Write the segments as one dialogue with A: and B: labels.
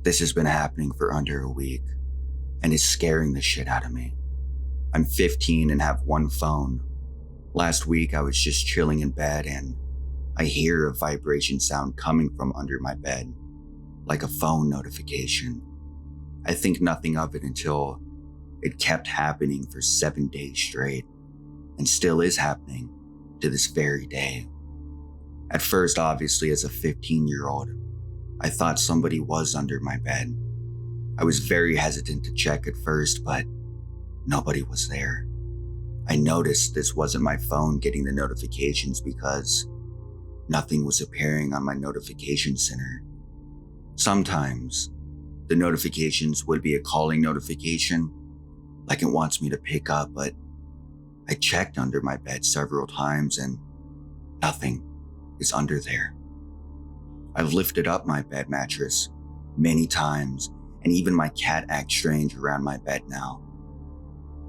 A: This has been happening for under a week, and it's scaring the shit out of me. I'm 15 and have one phone. Last week, I was just chilling in bed and I hear a vibration sound coming from under my bed, like a phone notification. I think nothing of it until it kept happening for 7 days straight, and still is happening to this very day. At first, obviously, as a 15-year-old, I thought somebody was under my bed. I was very hesitant to check at first, but nobody was there. I noticed this wasn't my phone getting the notifications because nothing was appearing on my notification center. Sometimes the notifications would be a calling notification, like it wants me to pick up, but I checked under my bed several times and nothing is under there. I've lifted up my bed mattress many times, and even my cat acts strange around my bed now.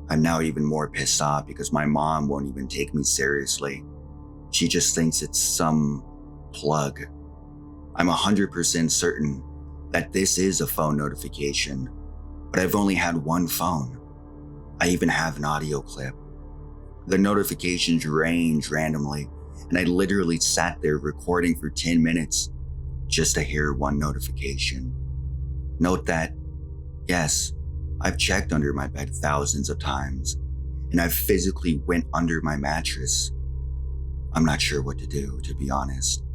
A: I'm now even more pissed off because my mom won't even take me seriously. She just thinks it's some plug. I'm 100% certain that this is a phone notification, but I've only had one phone. I even have an audio clip. The notifications range randomly, and I literally sat there recording for 10 minutes just to hear one notification. Note that, yes, I've checked under my bed thousands of times, and I've physically went under my mattress. I'm not sure what to do, to be honest,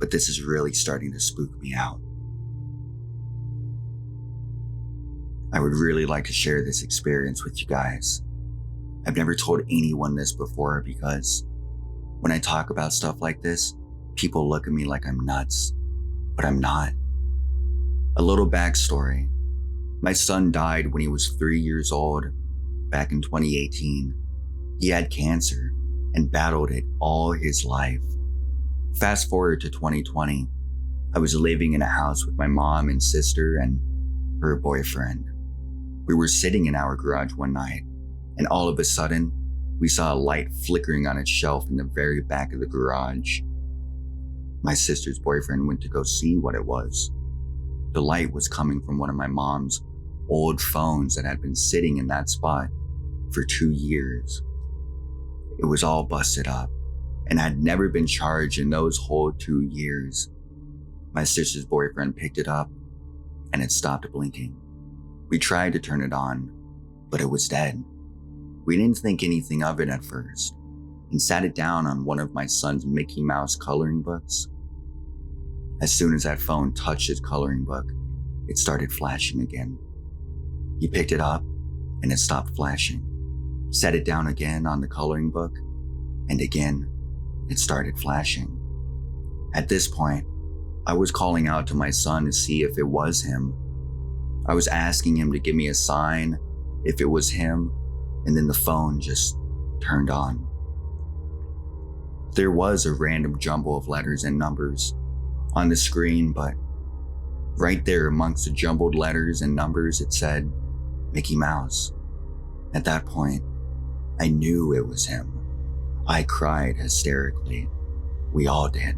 A: but this is really starting to spook me out. I would really like to share this experience with you guys. I've never told anyone this before because when I talk about stuff like this, people look at me like I'm nuts, but I'm not. A little backstory. My son died when he was 3 years old, back in 2018. He had cancer and battled it all his life. Fast forward to 2020, I was living in a house with my mom and sister and her boyfriend. We were sitting in our garage one night, and all of a sudden, we saw a light flickering on its shelf in the very back of the garage. My sister's boyfriend went to go see what it was. The light was coming from one of my mom's old phones that had been sitting in that spot for 2 years. It was all busted up and had never been charged in those whole 2 years. My sister's boyfriend picked it up and it stopped blinking. We tried to turn it on, but it was dead. We didn't think anything of it at first and sat it down on one of my son's Mickey Mouse coloring books. As soon as that phone touched his coloring book, it started flashing again. He picked it up and it stopped flashing, set it down again on the coloring book, and again, it started flashing. At this point, I was calling out to my son to see if it was him. I was asking him to give me a sign if it was him, and then the phone just turned on. There was a random jumble of letters and numbers on the screen, but right there amongst the jumbled letters and numbers, it said Mickey Mouse. At that point, I knew it was him. I cried hysterically. We all did.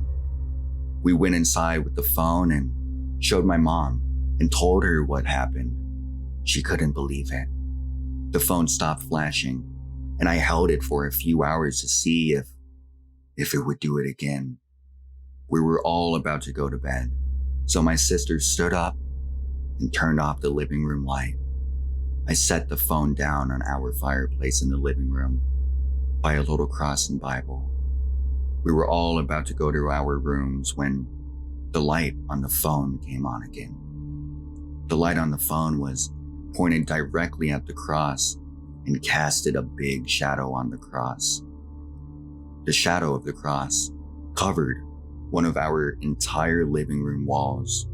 A: We went inside with the phone and showed my mom and told her what happened. She couldn't believe it. The phone stopped flashing, and I held it for a few hours to see if it would do it again. We were all about to go to bed, so my sister stood up and turned off the living room light. I set the phone down on our fireplace in the living room by a little cross and Bible. We were all about to go to our rooms when the light on the phone came on again. The light on the phone was pointed directly at the cross and casted a big shadow on the cross. The shadow of the cross covered one of our entire living room walls.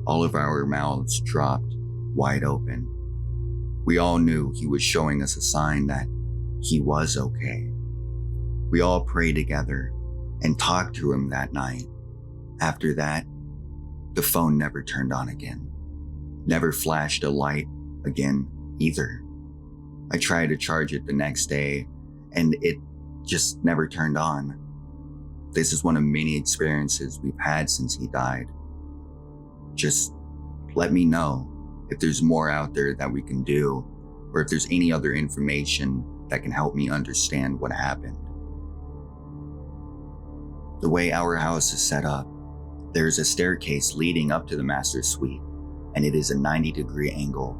A: All of our mouths dropped wide open. We all knew he was showing us a sign that he was okay. We all prayed together and talked to him that night. After that, the phone never turned on again. Never flashed a light again either. I tried to charge it the next day and it just never turned on. This is one of many experiences we've had since he died. Just Let me know if there's more out there that we can do, or if there's any other information that can help me understand what happened. The way our house is set up, there's a staircase leading up to the master suite, and it is a 90-degree angle.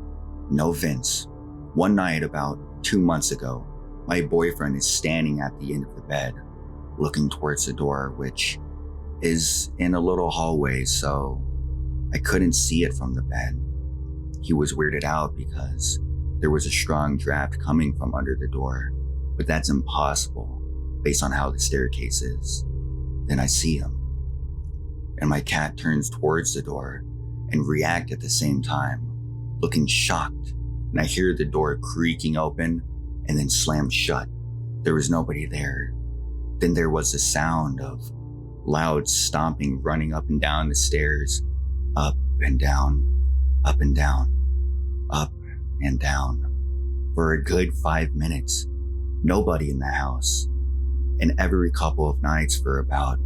A: No vents. One night about 2 months ago, my boyfriend is standing at the end of the bed, looking towards the door, which is in a little hallway, so I couldn't see it from the bed. He was weirded out because there was a strong draft coming from under the door, but that's impossible based on how the staircase is. Then I see him, and my cat turns towards the door and react at the same time, looking shocked, and I hear the door creaking open and then slam shut. There was nobody there. Then there was the sound of loud stomping running up and down the stairs, up and down, up and down, up and down. For a good 5 minutes, nobody in the house. And every couple of nights for about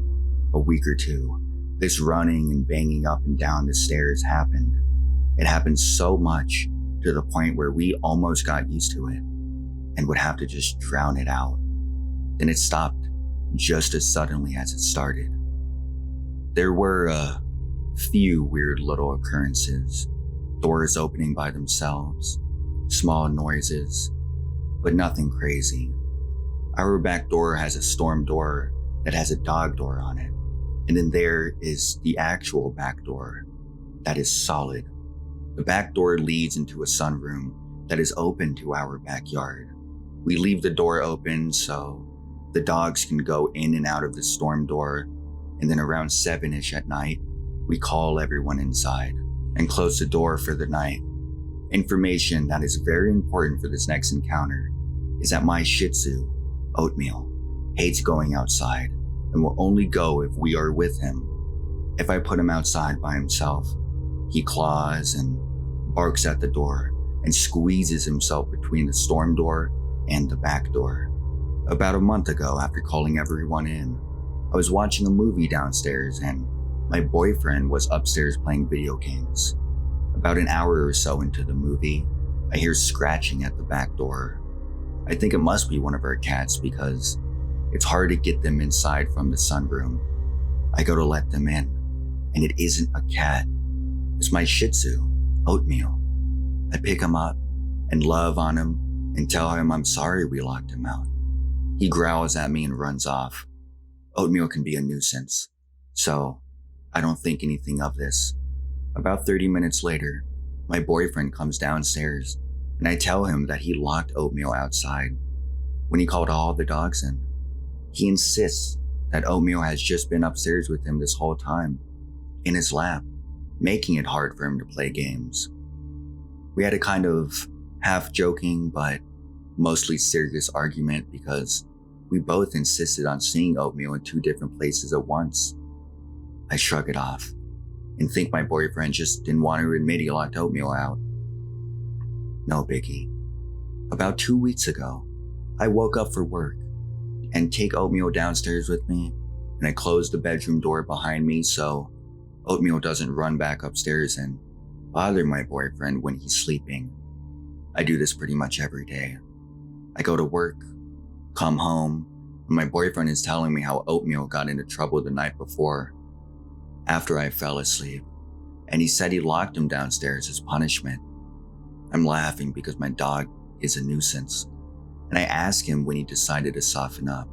A: a week or two, this running and banging up and down the stairs happened. It happened so much to the point where we almost got used to it and would have to just drown it out. Then it stopped just as suddenly as it started. There were a few weird little occurrences, doors opening by themselves, small noises, but nothing crazy. Our back door has a storm door that has a dog door on it, and then there is the actual back door that is solid. The back door leads into a sunroom that is open to our backyard. We leave the door open so the dogs can go in and out of the storm door, and then around 7-ish at night, we call everyone inside and close the door for the night. Information that is very important for this next encounter is that my Shih Tzu, Oatmeal, hates going outside and will only go if we are with him. If I put him outside by himself, he claws and barks at the door and squeezes himself between the storm door and the back door. About a month ago, after calling everyone in, I was watching a movie downstairs and my boyfriend was upstairs playing video games. About an hour or so into the movie, I hear scratching at the back door. I think it must be one of our cats because it's hard to get them inside from the sunroom. I go to let them in, and it isn't a cat. It's my Shih Tzu, Oatmeal. I pick him up and love on him and tell him I'm sorry we locked him out. He growls at me and runs off. Oatmeal can be a nuisance, so I don't think anything of this. About 30 minutes later, my boyfriend comes downstairs and I tell him that he locked Oatmeal outside when he called all the dogs in. He insists that Oatmeal has just been upstairs with him this whole time, in his lap, making it hard for him to play games. We had a kind of half-joking but mostly serious argument because we both insisted on seeing Oatmeal in 2 different places at once. I shrug it off and think my boyfriend just didn't want to admit he locked Oatmeal out. No biggie. About 2 weeks ago, I woke up for work and take Oatmeal downstairs with me, and I close the bedroom door behind me so Oatmeal doesn't run back upstairs and bother my boyfriend when he's sleeping. I do this pretty much every day. I go to work, come home, and my boyfriend is telling me how Oatmeal got into trouble the night before, after I fell asleep, and he said he locked him downstairs as punishment. I'm laughing because my dog is a nuisance, and I ask him when he decided to soften up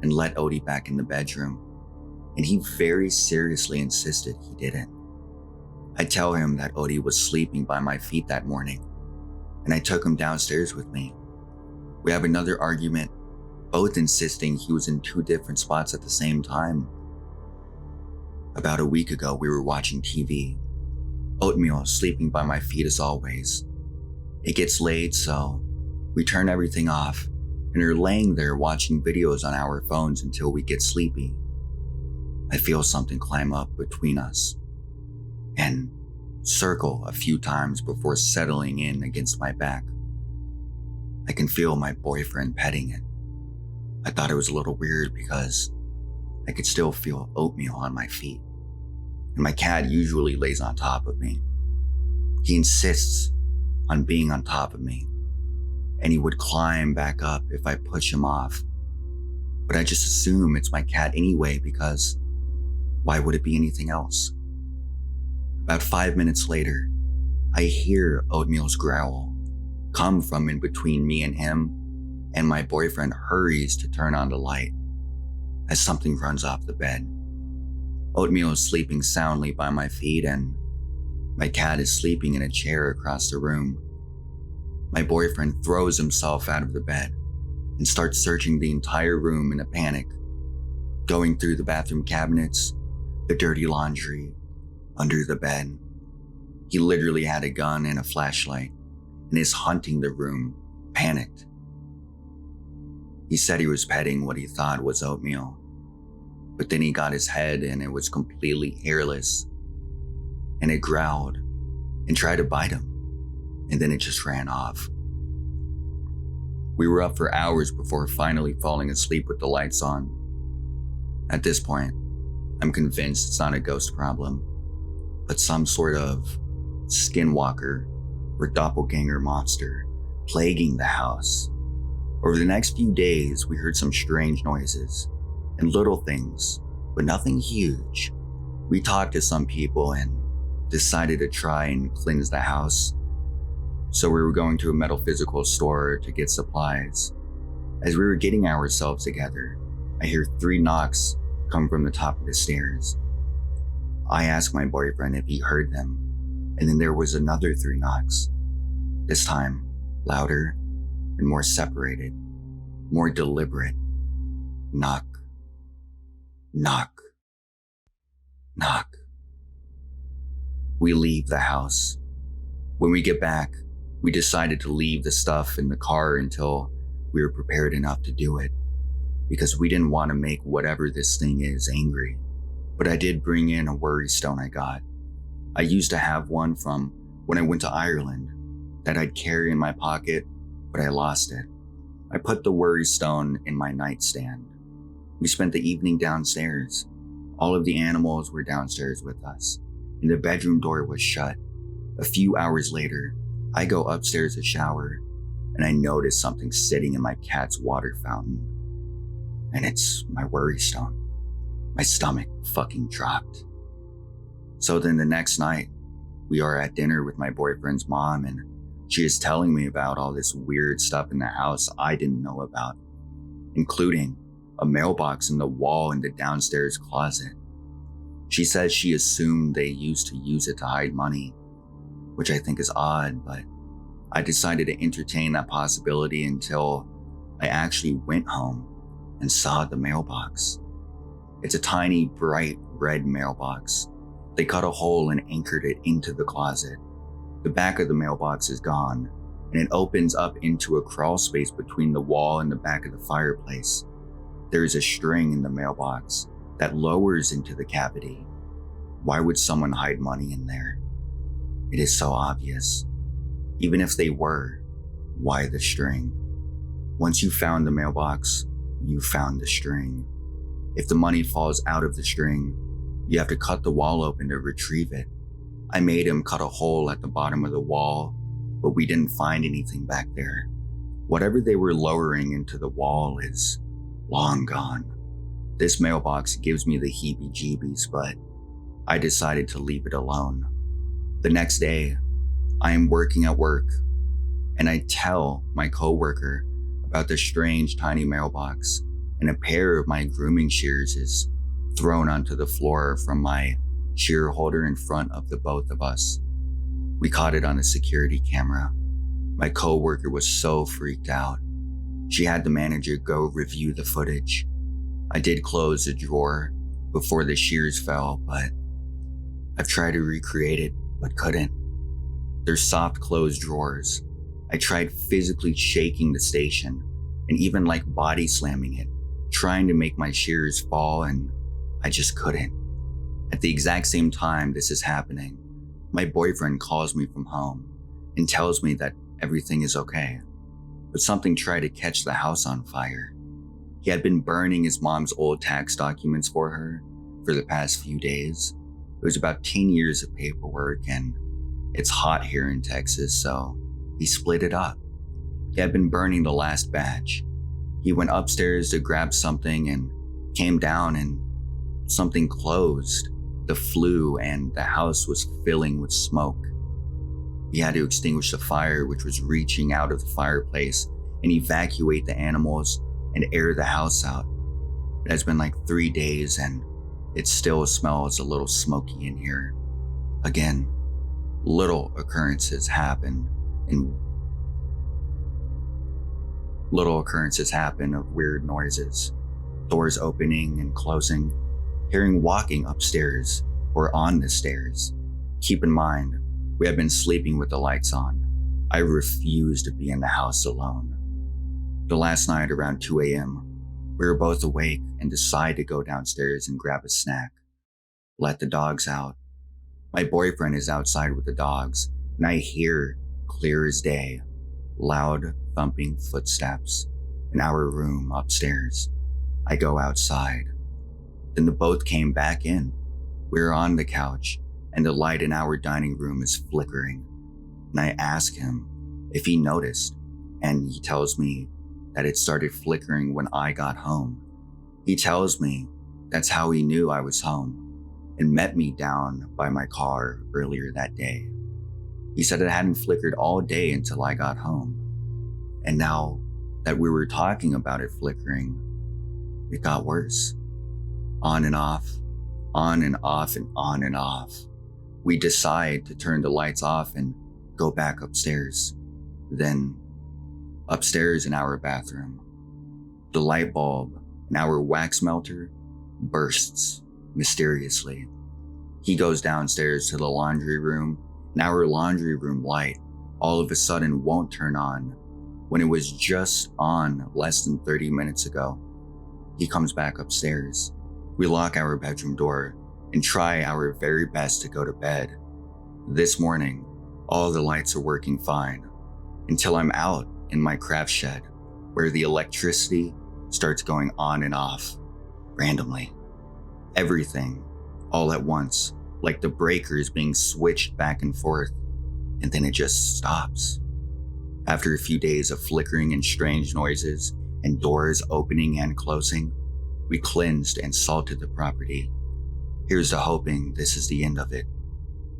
A: and let Odie back in the bedroom, and he very seriously insisted he didn't. I tell him that Odie was sleeping by my feet that morning, and I took him downstairs with me. We have another argument, both insisting he was in 2 different spots at the same time. About a week ago, we were watching TV. Oatmeal sleeping by my feet as always. It gets late, so we turn everything off and are laying there watching videos on our phones until we get sleepy. I feel something climb up between us and circle a few times before settling in against my back. I can feel my boyfriend petting it. I thought it was a little weird because I could still feel Oatmeal on my feet, and my cat usually lays on top of me. He insists on being on top of me, and he would climb back up if I push him off. But I just assume it's my cat anyway, because why would it be anything else? About 5 minutes later, I hear Oatmeal's growl come from in between me and him, and my boyfriend hurries to turn on the light as something runs off the bed. Oatmeal is sleeping soundly by my feet, and my cat is sleeping in a chair across the room. My boyfriend throws himself out of the bed and starts searching the entire room in a panic, going through the bathroom cabinets, the dirty laundry, under the bed. He literally had a gun and a flashlight and is hunting the room, panicked. He said he was petting what he thought was Oatmeal, but then he got his head and it was completely hairless, and it growled and tried to bite him, and then it just ran off. We were up for hours before finally falling asleep with the lights on. At this point, I'm convinced it's not a ghost problem, but some sort of skinwalker or doppelganger monster plaguing the house. Over the next few days, we heard some strange noises and little things, but nothing huge. We talked to some people and decided to try and cleanse the house. So we were going to a metaphysical store to get supplies. As we were getting ourselves together, I hear 3 knocks come from the top of the stairs. I asked my boyfriend if he heard them, and then there was another 3 knocks. This time, louder and more separated, more deliberate. Knock, knock, knock. We leave the house. When we get back, we decided to leave the stuff in the car until we were prepared enough to do it, because we didn't want to make whatever this thing is angry. But I did bring in a worry stone I got. I used to have one from when I went to Ireland that I'd carry in my pocket, but I lost it. I put the worry stone in my nightstand. We spent the evening downstairs. All of the animals were downstairs with us, and the bedroom door was shut. A few hours later, I go upstairs to shower, and I notice something sitting in my cat's water fountain. And it's my worry stone. My stomach fucking dropped. So then the next night, we are at dinner with my boyfriend's mom, and she is telling me about all this weird stuff in the house I didn't know about, including a mailbox in the wall in the downstairs closet. She says she assumed they used to use it to hide money, which I think is odd, but I decided to entertain that possibility until I actually went home and saw the mailbox. It's a tiny, bright red mailbox. They cut a hole and anchored it into the closet. The back of the mailbox is gone, and it opens up into a crawl space between the wall and the back of the fireplace. There is a string in the mailbox that lowers into the cavity. Why would someone hide money in there? It is so obvious. Even if they were, why the string? Once you found the mailbox, you found the string. If the money falls out of the string, you have to cut the wall open to retrieve it. I made him cut a hole at the bottom of the wall, but we didn't find anything back there. Whatever they were lowering into the wall is long gone. This mailbox gives me the heebie-jeebies, but I decided to leave it alone. The next day, I am working at work, and I tell my coworker about the strange tiny mailbox, and a pair of my grooming shears is thrown onto the floor from my shear holder in front of the both of us. We caught it on a security camera. My coworker was so freaked out. She had the manager go review the footage. I did close the drawer before the shears fell, but I've tried to recreate it, but couldn't. They're soft closed drawers. I tried physically shaking the station and even like body slamming it, trying to make my shears fall, and I just couldn't. At the exact same time this is happening, my boyfriend calls me from home and tells me that everything is okay, but something tried to catch the house on fire. He had been burning his mom's old tax documents for her for the past few days. It was about 10 years of paperwork, and It's hot here in Texas, so he split it up. He had been burning the last batch. He went upstairs to grab something and came down and something closed. The flue and the house was filling with smoke. He had to extinguish the fire, which was reaching out of the fireplace, and evacuate the animals and air the house out. It has been like 3 days and it still smells a little smoky in here. Again, little occurrences happen of weird noises, doors opening and closing, hearing walking upstairs or on the stairs. Keep in mind, we have been sleeping with the lights on. I refuse to be in the house alone. The last night around 2 a.m., we were both awake and decide to go downstairs and grab a snack. Let the dogs out. My boyfriend is outside with the dogs, and I hear, clear as day, loud thumping footsteps in our room upstairs. I go outside. Then the both came back in. We're on the couch, and the light in our dining room is flickering. And I ask him if he noticed, and he tells me that it started flickering when I got home. He tells me that's how he knew I was home and met me down by my car earlier that day. He said it hadn't flickered all day until I got home. And now that we were talking about it flickering, it got worse. On and off, on and off, and on and off. We decide to turn the lights off and go back upstairs. Then, upstairs in our bathroom, the light bulb in our wax melter bursts mysteriously. He goes downstairs to the laundry room, and our laundry room light all of a sudden won't turn on when it was just on less than 30 minutes ago. He comes back upstairs. We lock our bedroom door and try our very best to go to bed. This morning, all the lights are working fine until I'm out in my craft shed where the electricity starts going on and off randomly. Everything all at once, like the breakers being switched back and forth, and then it just stops. After a few days of flickering and strange noises and doors opening and closing, we cleansed and salted the property. Here's to hoping this is the end of it.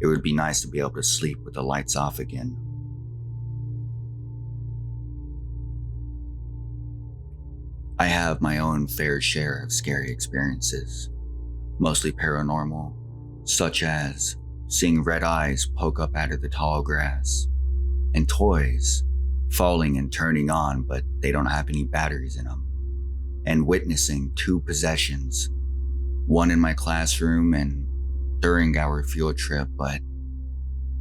A: It would be nice to be able to sleep with the lights off again. I have my own fair share of scary experiences, mostly paranormal, such as seeing red eyes poke up out of the tall grass, and toys falling and turning on but they don't have any batteries in them, and witnessing 2 possessions, one in my classroom and during our field trip, but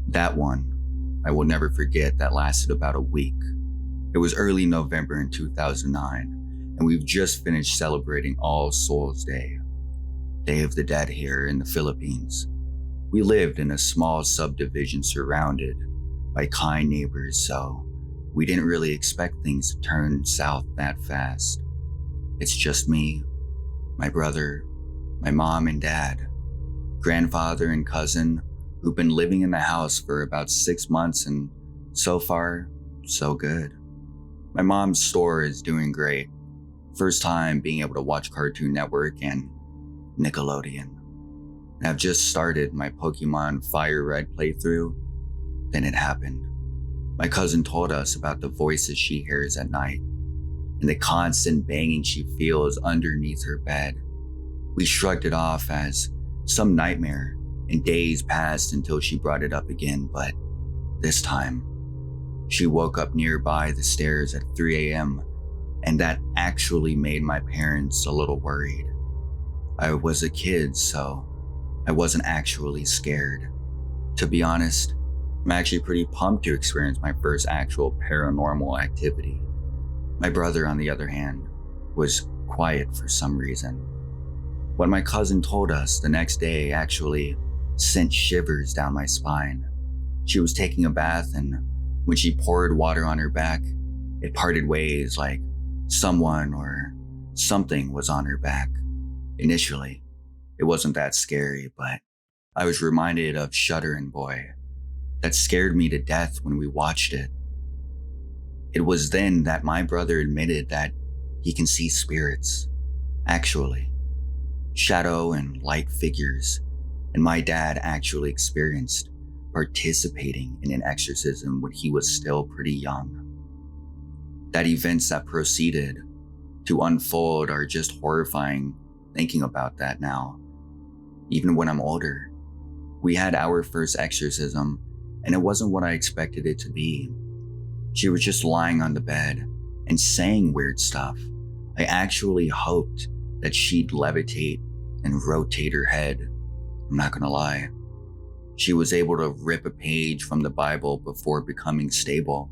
A: that one I will never forget. That lasted about a week. It was early November in 2009, and we've just finished celebrating All Souls Day, Day of the Dead here in the Philippines. We lived in a small subdivision surrounded by kind neighbors, so we didn't really expect things to turn south that fast. It's just me, my brother, my mom and dad, grandfather and cousin who've been living in the house for about 6 months, and so far, so good. My mom's store is doing great. First time being able to watch Cartoon Network and Nickelodeon. And I've just started my Pokemon Fire Red playthrough. Then it happened. My cousin told us about the voices she hears at night and the constant banging she feels underneath her bed. We shrugged it off as some nightmare, and days passed until she brought it up again, but this time, she woke up nearby the stairs at 3 a.m., and that actually made my parents a little worried. I was a kid, so I wasn't actually scared. To be honest, I'm actually pretty pumped to experience my first actual paranormal activity. My brother, on the other hand, was quiet for some reason. What my cousin told us the next day actually sent shivers down my spine. She was taking a bath, and when she poured water on her back, it parted ways like someone or something was on her back. Initially, it wasn't that scary, but I was reminded of Shudder and Boy. that scared me to death when we watched it. It was then that my brother admitted that he can see spirits, actually, shadow and light figures, and my dad actually experienced participating in an exorcism when he was still pretty young. That events that proceeded to unfold are just horrifying thinking about that now. Even when I'm older, we had our first exorcism, and it wasn't what I expected it to be. She was just lying on the bed and saying weird stuff. I actually hoped that she'd levitate and rotate her head. I'm not gonna lie. She was able to rip a page from the Bible before becoming stable.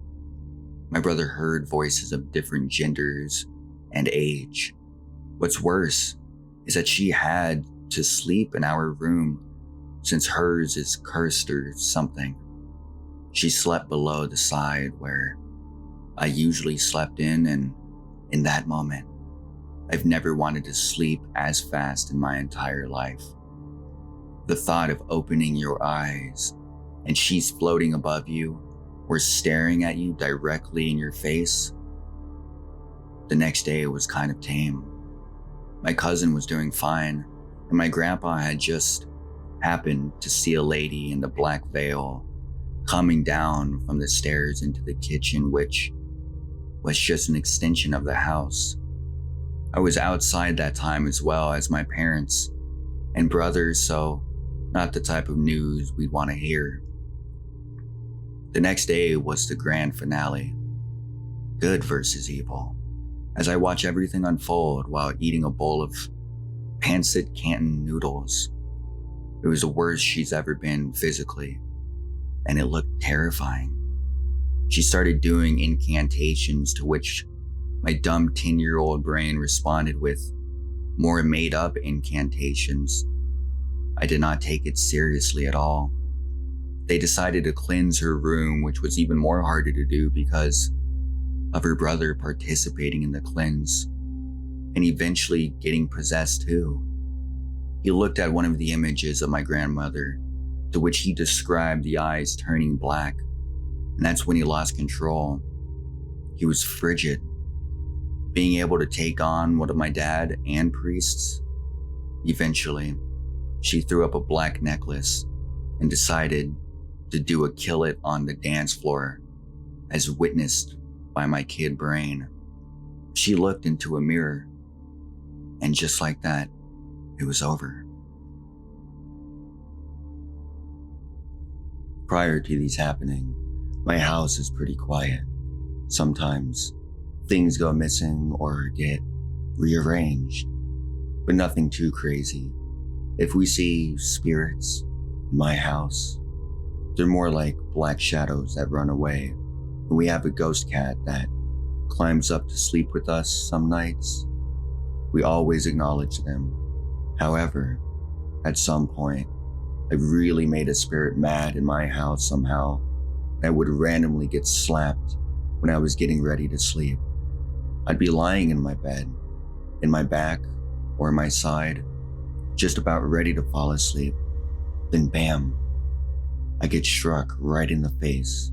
A: My brother heard voices of different genders and age. What's worse is that she had to sleep in our room since hers is cursed or something. She slept below the side where I usually slept in, and in that moment, I've never wanted to sleep as fast in my entire life. The thought of opening your eyes and she's floating above you or staring at you directly in your face. The next day was kind of tame. My cousin was doing fine, and my grandpa had just happened to see a lady in the black veil coming down from the stairs into the kitchen, which was just an extension of the house. I was outside that time as well as my parents and brothers, so not the type of news we'd want to hear. The next day was the grand finale, good versus evil, as I watch everything unfold while eating a bowl of pancit Canton noodles. It was the worst she's ever been physically, and it looked terrifying. She started doing incantations, to which my dumb 10-year-old brain responded with more made-up incantations. I did not take it seriously at all. They decided to cleanse her room, which was even more harder to do because of her brother participating in the cleanse and eventually getting possessed too. He looked at one of the images of my grandmother, to which he described the eyes turning black, and that's when he lost control. He was frigid, being able to take on one of my dad and priests. Eventually, she threw up a black necklace and decided to do a kill it on the dance floor, as witnessed by my kid brain. She looked into a mirror, and just like that, it was over. Prior to these happening, my house is pretty quiet. Sometimes things go missing or get rearranged, but nothing too crazy. If we see spirits in my house, they're more like black shadows that run away. And we have a ghost cat that climbs up to sleep with us some nights. We always acknowledge them. However, at some point, I really made a spirit mad in my house somehow, and I would randomly get slapped when I was getting ready to sleep. I'd be lying in my bed, in my back or my side, just about ready to fall asleep. Then bam, I get struck right in the face.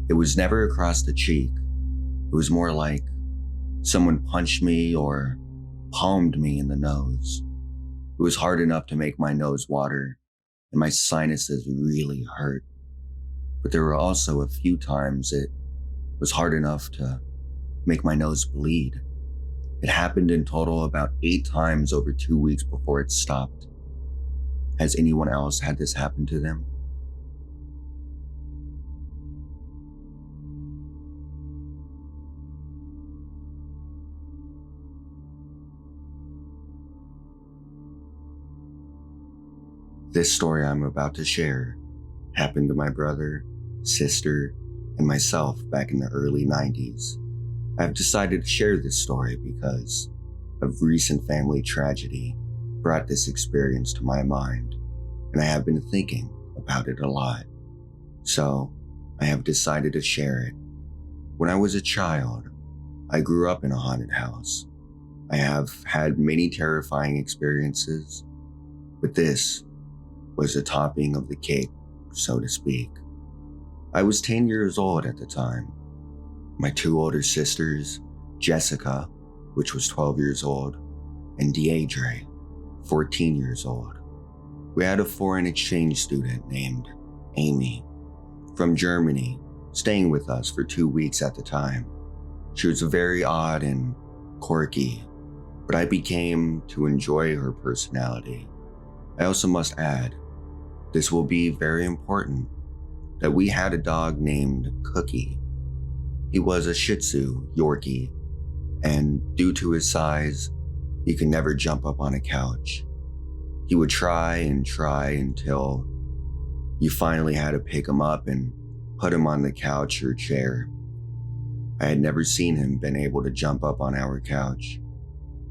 A: It was never across the cheek. It was more like someone punched me or palmed me in the nose. It was hard enough to make my nose water, and my sinuses really hurt. But there were also a few times it was hard enough to make my nose bleed. It happened in total about 8 times over 2 weeks before it stopped. Has anyone else had this happen to them? This story I'm about to share happened to my brother, sister, and myself back in the early 90s. I've decided to share this story because of recent family tragedy brought this experience to my mind, and I have been thinking about it a lot. So I have decided to share it. When I was a child, I grew up in a haunted house. I have had many terrifying experiences, but this was the topping of the cake, so to speak. I was 10 years old at the time. My two older sisters, Jessica, which was 12 years old, and Deidre, 14 years old. We had a foreign exchange student named Amy from Germany staying with us for 2 weeks at the time. She was very odd and quirky, but I became to enjoy her personality. I also must add, this will be very important, that we had a dog named Cookie. He was a Shih Tzu Yorkie, and due to his size, he could never jump up on a couch. He would try and try until you finally had to pick him up and put him on the couch or chair. I had never seen him been able to jump up on our couch.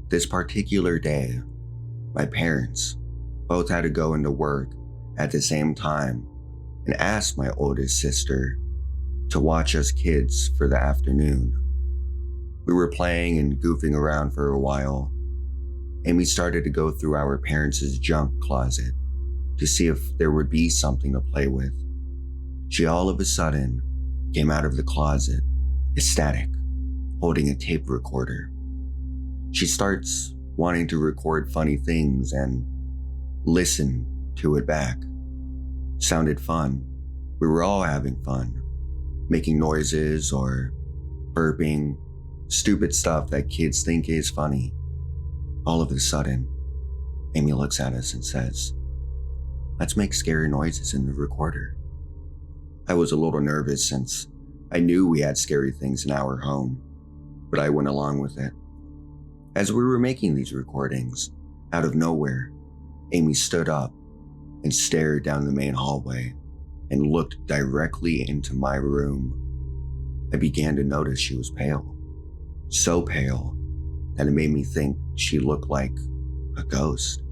A: This particular day, my parents both had to go into work at the same time and asked my oldest sister to watch us kids for the afternoon. We were playing and goofing around for a while. Amy started to go through our parents' junk closet to see if there would be something to play with. She all of a sudden came out of the closet, ecstatic, holding a tape recorder. She starts wanting to record funny things and listen to it back. Sounded fun. We were all having fun, making noises or burping, stupid stuff that kids think is funny. All of a sudden, Amy looks at us and says, "Let's make scary noises in the recorder." I was a little nervous since I knew we had scary things in our home, but I went along with it. As we were making these recordings, out of nowhere, Amy stood up and stared down the main hallway and looked directly into my room. I began to notice she was pale, so pale that it made me think she looked like a ghost.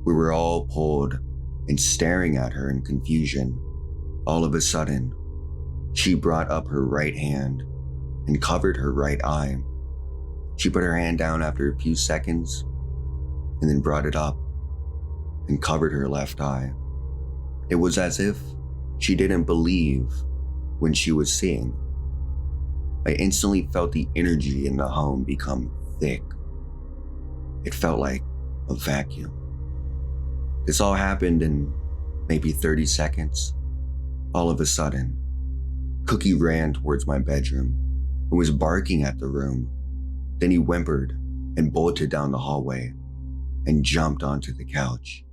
A: We were all pulled and staring at her in confusion. All of a sudden, she brought up her right hand and covered her right eye. She put her hand down after a few seconds and then brought it up and covered her left eye. It was as if she didn't believe when she was seeing. I instantly felt the energy in the home become thick. It felt like a vacuum. This all happened in maybe 30 seconds. All of a sudden, Cookie ran towards my bedroom and was barking at the room. Then he whimpered and bolted down the hallway and jumped onto the couch.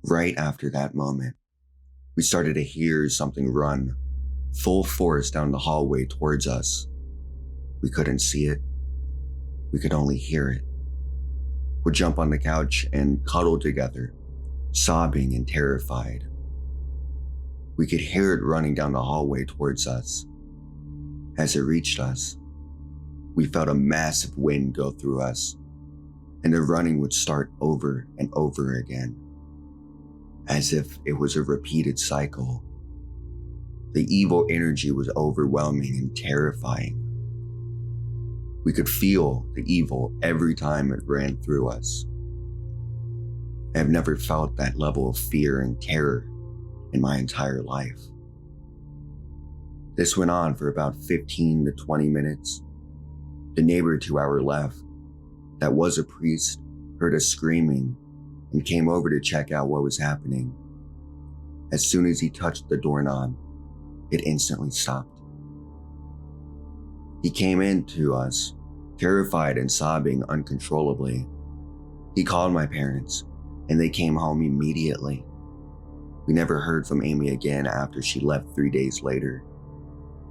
A: Right after that moment, we started to hear something run full force down the hallway towards us. We couldn't see it. We could only hear it. We'd jump on the couch and cuddle together, sobbing and terrified. We could hear it running down the hallway towards us. As it reached us, we felt a massive wind go through us, and the running would start over and over again, as if it was a repeated cycle. The evil energy was overwhelming and terrifying. We could feel the evil every time it ran through us. I have never felt that level of fear and terror in my entire life. This went on for about 15 to 20 minutes. The neighbor to our left, that was a priest, heard us screaming and came over to check out what was happening. As soon as he touched the doorknob, it instantly stopped. He came in to us, terrified and sobbing uncontrollably. He called my parents, and they came home immediately. We never heard from Amy again after she left 3 days later.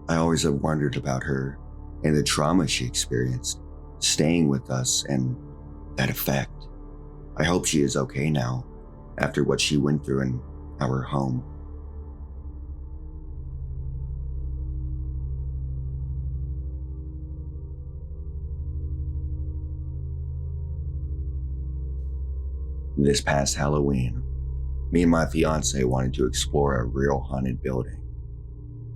A: I always have wondered about her and the trauma she experienced, staying with us and that effect. I hope she is okay now, after what she went through in our home. This past Halloween, me and my fiance wanted to explore a real haunted building.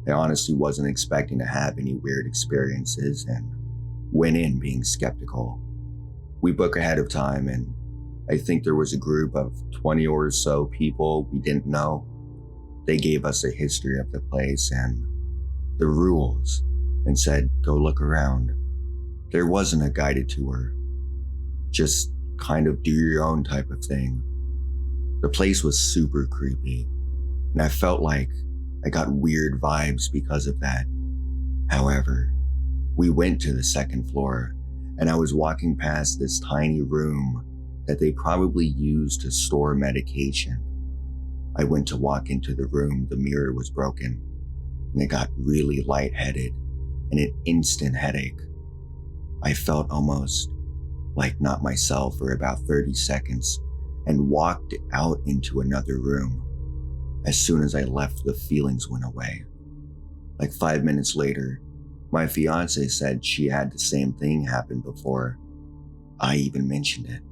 A: I honestly wasn't expecting to have any weird experiences and went in being skeptical. We booked ahead of time, and I think there was a group of 20 or so people we didn't know. They gave us a history of the place and the rules and said, go look around. There wasn't a guided tour, just kind of do your own type of thing. The place was super creepy, and I felt like I got weird vibes because of that. However, we went to the second floor, and I was walking past this tiny room that they probably used to store medication. I went to walk into the room, the mirror was broken, and I got really lightheaded and an instant headache. I felt almost like not myself for about 30 seconds and walked out into another room. As soon as I left, the feelings went away. Like 5 minutes later, my fiance said she had the same thing happen before I even mentioned it.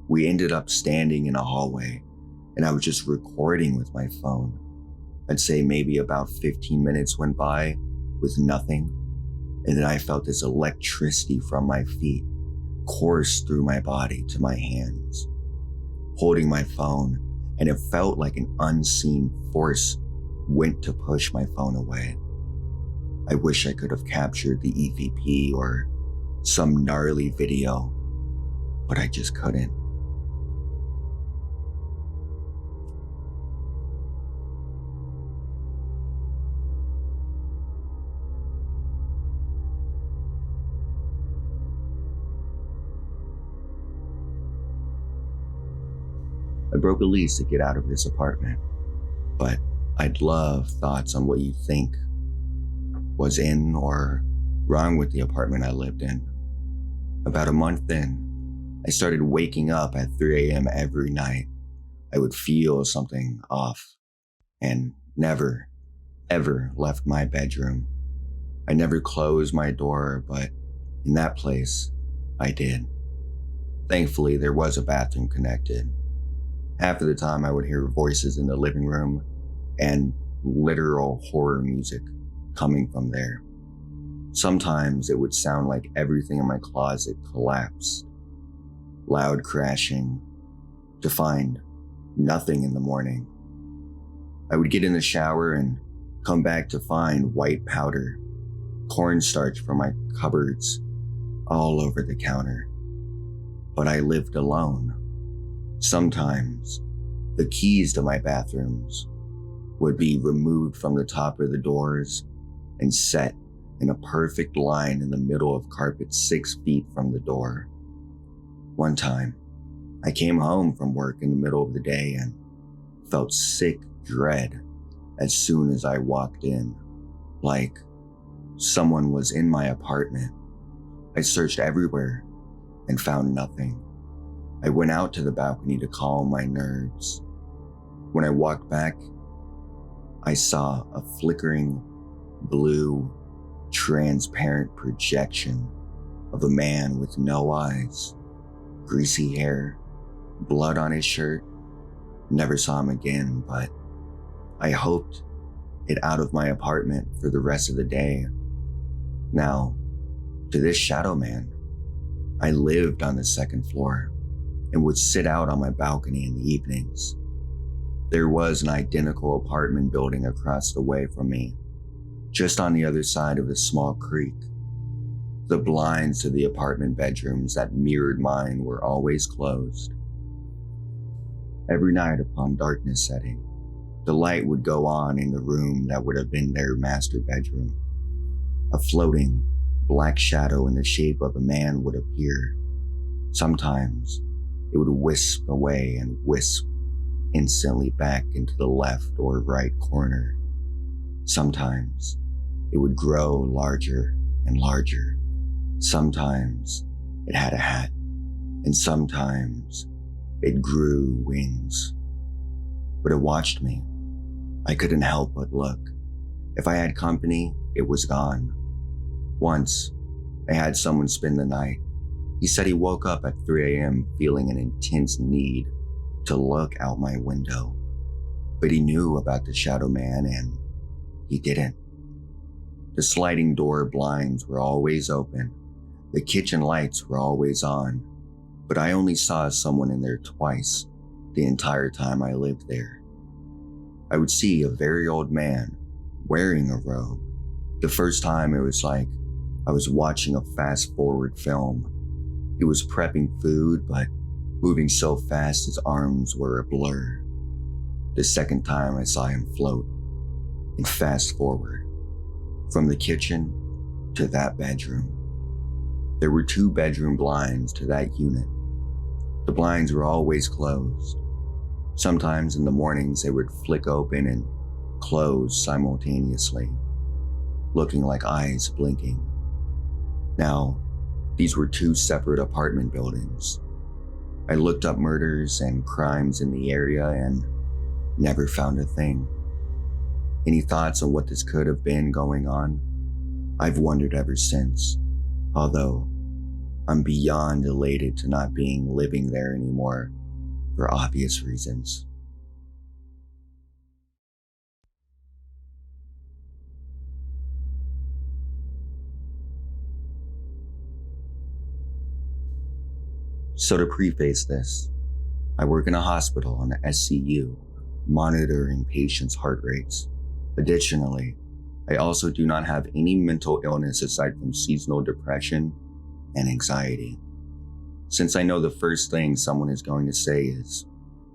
A: We ended up standing in a hallway, and I was just recording with my phone. I'd say maybe about 15 minutes went by with nothing, and then I felt this electricity from my feet course through my body to my hands. Holding my phone, and it felt like an unseen force went to push my phone away. I wish I could have captured the EVP or some gnarly video, but I just couldn't. I broke a lease to get out of this apartment, but I'd love thoughts on what you think was in or wrong with the apartment I lived in. About a month in, I started waking up at 3 a.m. every night. I would feel something off and never, ever left my bedroom. I never closed my door, but in that place, I did. Thankfully, there was a bathroom connected. Half of the time I would hear voices in the living room and literal horror music coming from there. Sometimes it would sound like everything in my closet collapsed. Loud crashing to find nothing in the morning. I would get in the shower and come back to find white powder, cornstarch from my cupboards all over the counter. But I lived alone. Sometimes, the keys to my bathrooms would be removed from the top of the doors and set in a perfect line in the middle of carpet 6 feet from the door. One time, I came home from work in the middle of the day and felt sick dread as soon as I walked in, like someone was in my apartment. I searched everywhere and found nothing. I went out to the balcony to calm my nerves. When I walked back, I saw a flickering blue, transparent projection of a man with no eyes, greasy hair, blood on his shirt. Never saw him again, but I hoped it out of my apartment for the rest of the day. Now, to this shadow man, I lived on the second floor and would sit out on my balcony in the evenings. There was an identical apartment building across the way from me, just on the other side of the small creek. The blinds to the apartment bedrooms that mirrored mine were always closed. Every night upon darkness setting, the light would go on in the room that would have been their master bedroom. A floating, black shadow in the shape of a man would appear. Sometimes, it would wisp away and wisp instantly back into the left or right corner. Sometimes it would grow larger and larger. Sometimes it had a hat, and sometimes it grew wings. But it watched me. I couldn't help but look. If I had company, it was gone. Once, I had someone spend the night. He said he woke up at 3 a.m. feeling an intense need to look out my window, but he knew about the shadow man and he didn't. The sliding door blinds were always open. The kitchen lights were always on, but I only saw someone in there twice the entire time I lived there. I would see a very old man wearing a robe. The first time it was like I was watching a fast forward film. He was prepping food, but moving so fast his arms were a blur. The second time I saw him float and fast forward from the kitchen to that bedroom. There were 2 bedroom blinds to that unit. The blinds were always closed. Sometimes in the mornings they would flick open and close simultaneously, looking like eyes blinking. Now, these were 2 separate apartment buildings. I looked up murders and crimes in the area and never found a thing. Any thoughts on what this could have been going on? I've wondered ever since, although I'm beyond elated to not being living there anymore for obvious reasons. So to preface this, I work in a hospital on the SCU, monitoring patients' heart rates. Additionally, I also do not have any mental illness aside from seasonal depression and anxiety. Since I know the first thing someone is going to say is,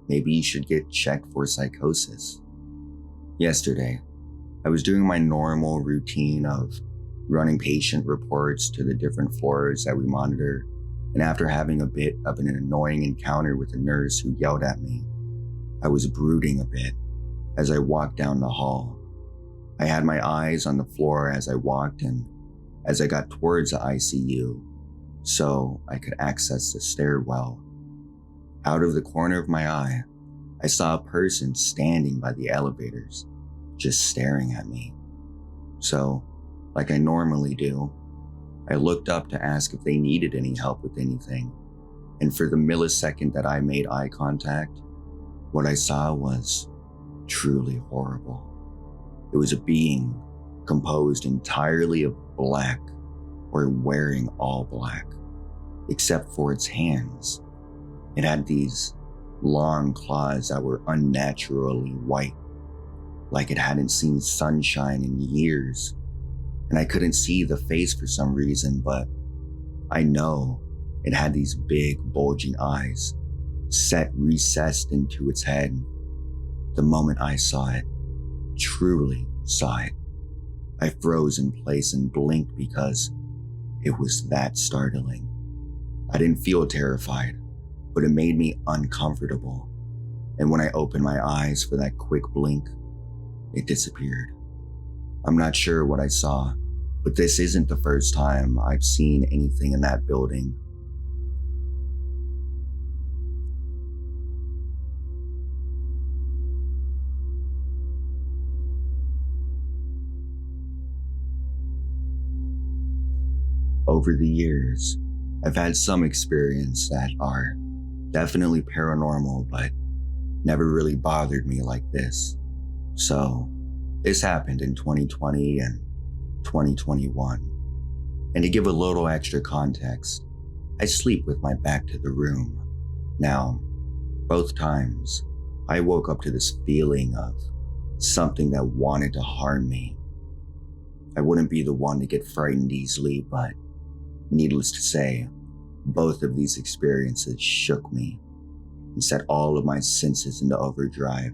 A: maybe you should get checked for psychosis. Yesterday, I was doing my normal routine of running patient reports to the different floors that we monitor, and after having a bit of an annoying encounter with a nurse who yelled at me, I was brooding a bit as I walked down the hall. I had my eyes on the floor as I walked and as I got towards the ICU, so I could access the stairwell. Out of the corner of my eye, I saw a person standing by the elevators, just staring at me. So, like I normally do, I looked up to ask if they needed any help with anything, and for the millisecond that I made eye contact, what I saw was truly horrible. It was a being composed entirely of black, or wearing all black, except for its hands. It had these long claws that were unnaturally white, like it hadn't seen sunshine in years. And I couldn't see the face for some reason, but I know it had these big bulging eyes, recessed into its head. The moment I saw it, truly saw it, I froze in place and blinked because it was that startling. I didn't feel terrified, but it made me uncomfortable. And when I opened my eyes for that quick blink, it disappeared. I'm not sure what I saw, but this isn't the first time I've seen anything in that building. Over the years, I've had some experiences that are definitely paranormal, but never really bothered me like this. So, this happened in 2020 and 2021. And to give a little extra context, I sleep with my back to the room. Now, both times, I woke up to this feeling of something that wanted to harm me. I wouldn't be the one to get frightened easily, but needless to say, both of these experiences shook me and set all of my senses into overdrive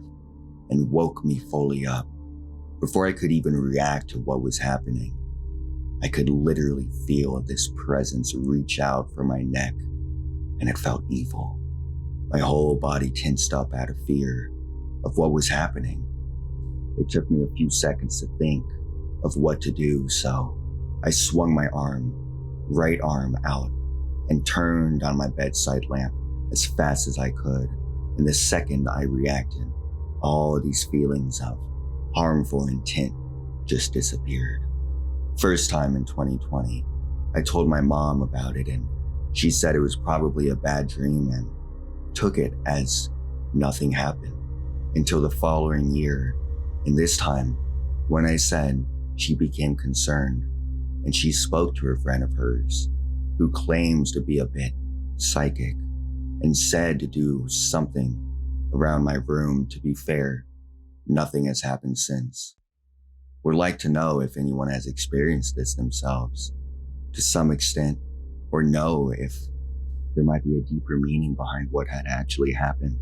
A: and woke me fully up. Before I could even react to what was happening, I could literally feel this presence reach out from my neck, and it felt evil. My whole body tensed up out of fear of what was happening. It took me a few seconds to think of what to do, so I swung my right arm out, and turned on my bedside lamp as fast as I could. And the second I reacted, all of these feelings of harmful intent just disappeared. First time in 2020, I told my mom about it, and she said it was probably a bad dream and took it as nothing happened until the following year. And this time, when I said, she became concerned, and she spoke to a friend of hers who claims to be a bit psychic and said to do something around my room. To be fair, Nothing has happened since. Would like to know if anyone has experienced this themselves to some extent, or know if there might be a deeper meaning behind what had actually happened.